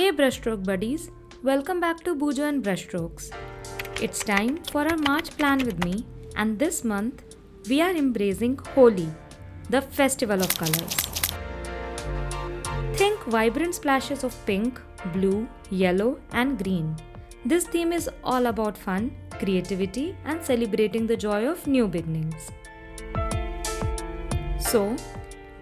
Hey Brushstroke Buddies, welcome back to Bujo and Brushstrokes. It's time for our March plan with me, and this month we are embracing Holi, the festival of colors. Think vibrant splashes of pink, blue, yellow and green. This theme is all about fun, creativity and celebrating the joy of new beginnings. So,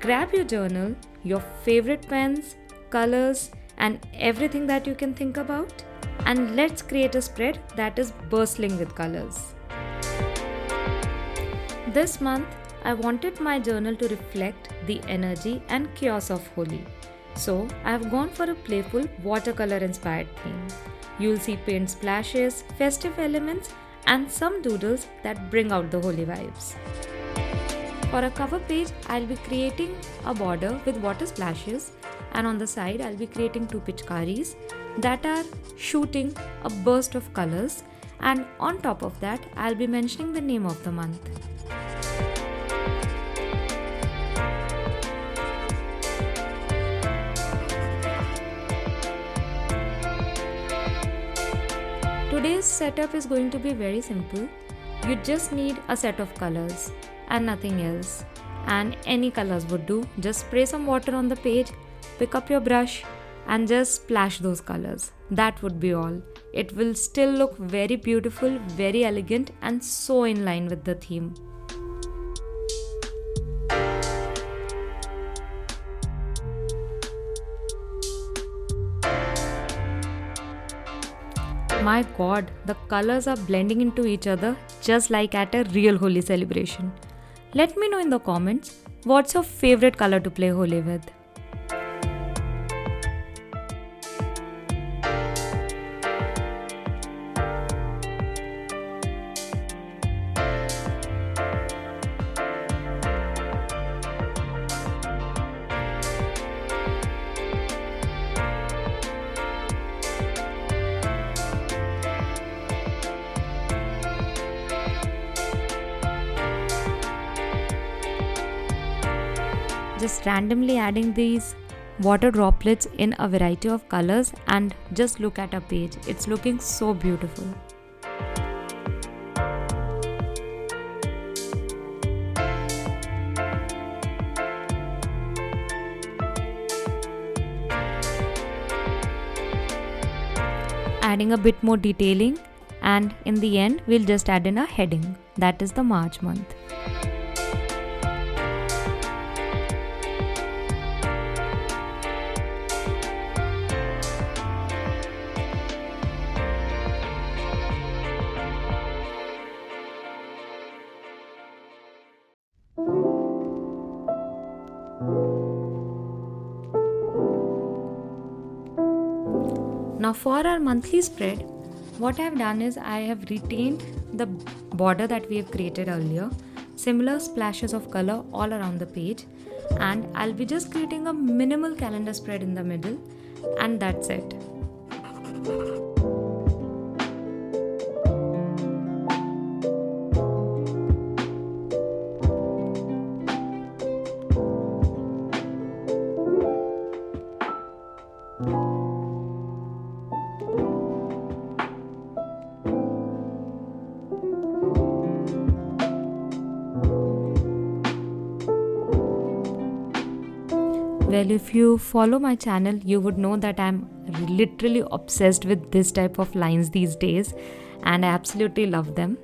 grab your journal, your favorite pens, colors and everything that you can think about, and let's create a spread that is bursting with colors. This month, I wanted my journal to reflect the energy and chaos of Holi. So, I have gone for a playful watercolor inspired theme. You'll see paint splashes, festive elements, and some doodles that bring out the Holi vibes. For a cover page, I'll be creating a border with water splashes, and on the side I'll be creating two pitchkaris that are shooting a burst of colors, and on top of that I'll be mentioning the name of the month. Today's setup is going to be very simple. You just need a set of colors and nothing else, and any colors would do. Just spray some water on the page, pick up your brush and just splash those colors. That would be all. It will still look very beautiful, very elegant and so in line with the theme. My god, the colors are blending into each other just like at a real Holi celebration. Let me know in the comments, what's your favorite color to play Holi with? Just randomly adding these water droplets in a variety of colors, and just look at a page. It's looking so beautiful. Adding a bit more detailing, and in the end we'll just add in a heading. That is the March month. Now for our monthly spread, what I have done is I have retained the border that we have created earlier, similar splashes of color all around the page, and I'll be just creating a minimal calendar spread in the middle, and that's it. Well, if you follow my channel, you would know that I'm literally obsessed with this type of lines these days, and I absolutely love them.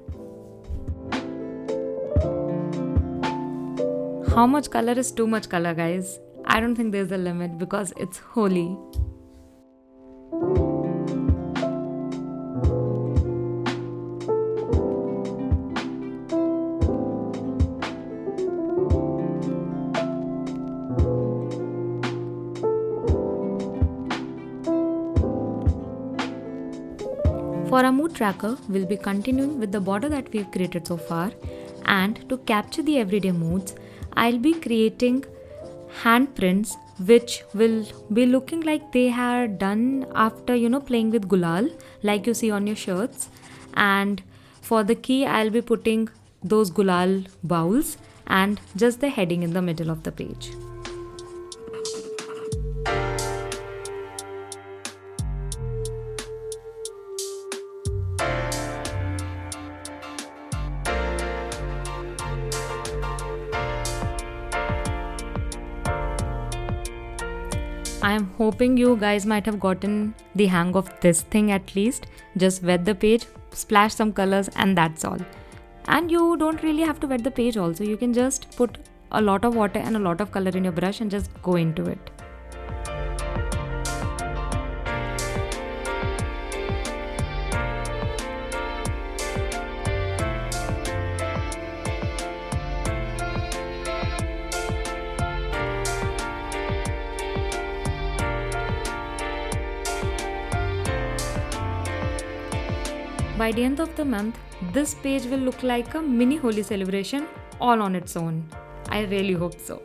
How much color is too much color, guys? I don't think there's a limit because it's Holi. For our mood tracker, we'll be continuing with the border that we've created so far, and to capture the everyday moods, I'll be creating handprints which will be looking like they are done after playing with gulal, like you see on your shirts. And for the key, I'll be putting those gulal bowls and just the heading in the middle of the page. I am hoping you guys might have gotten the hang of this thing at least. Just wet the page, splash some colors, and that's all. And you don't really have to wet the page also. You can just put a lot of water and a lot of color in your brush and just go into it. By the end of the month, this page will look like a mini Holi celebration all on its own. I really hope so.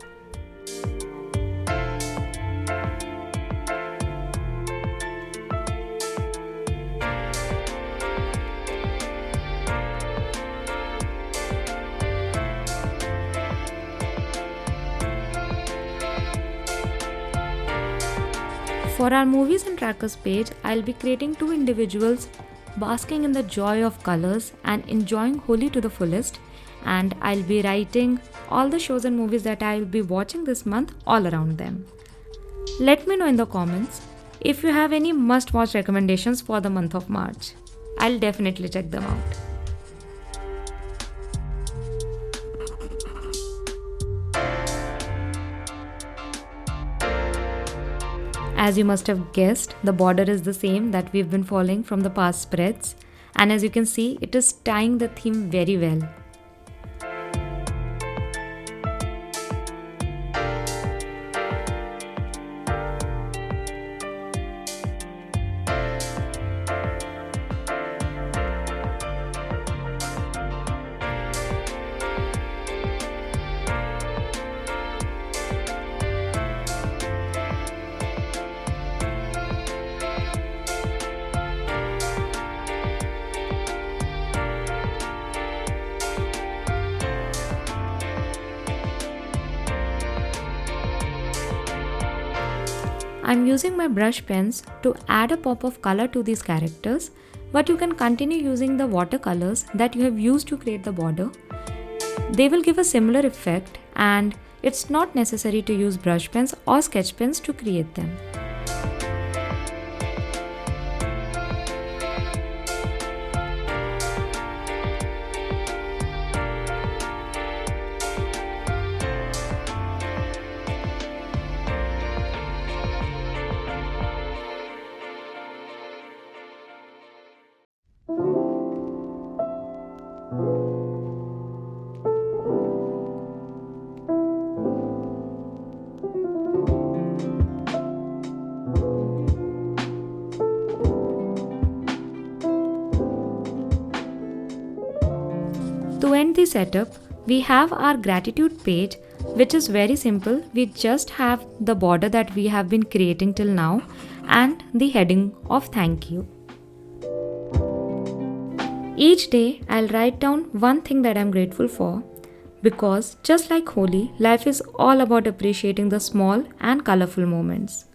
For our movies and trackers page, I'll be creating two individuals basking in the joy of colors and enjoying Holi to the fullest, and I'll be writing all the shows and movies that I'll be watching this month all around them. Let me know in the comments if you have any must-watch recommendations for the month of March. I'll definitely check them out. As you must have guessed, the border is the same that we've been following from the past spreads, and as you can see, it is tying the theme very well. I'm using my brush pens to add a pop of color to these characters, but you can continue using the watercolors that you have used to create the border. They will give a similar effect, and it's not necessary to use brush pens or sketch pens to create them. To end the setup, we have our gratitude page, which is very simple. We just have the border that we have been creating till now and the heading of thank you. Each day, I'll write down one thing that I'm grateful for, because just like Holi, life is all about appreciating the small and colorful moments.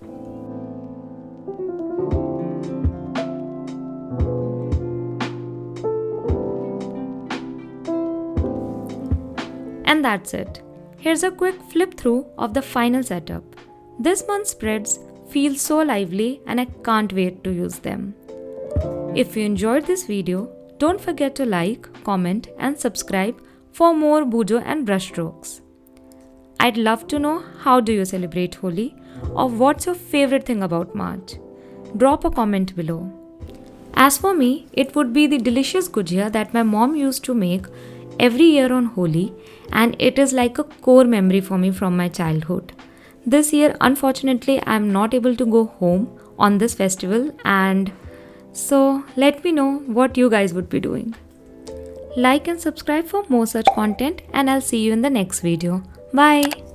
And that's it. Here's a quick flip through of the final setup. This month's spreads feel so lively and I can't wait to use them. If you enjoyed this video, don't forget to like, comment and subscribe for more Bujo and Brushstrokes. I'd love to know how do you celebrate Holi, or what's your favorite thing about March. Drop a comment below. As for me, it would be the delicious gujia that my mom used to make every year on Holi, and it is like a core memory for me from my childhood. This year, unfortunately, I am not able to go home on this festival, and so let me know what you guys would be doing. Like and subscribe for more such content, and I'll see you in the next video. Bye!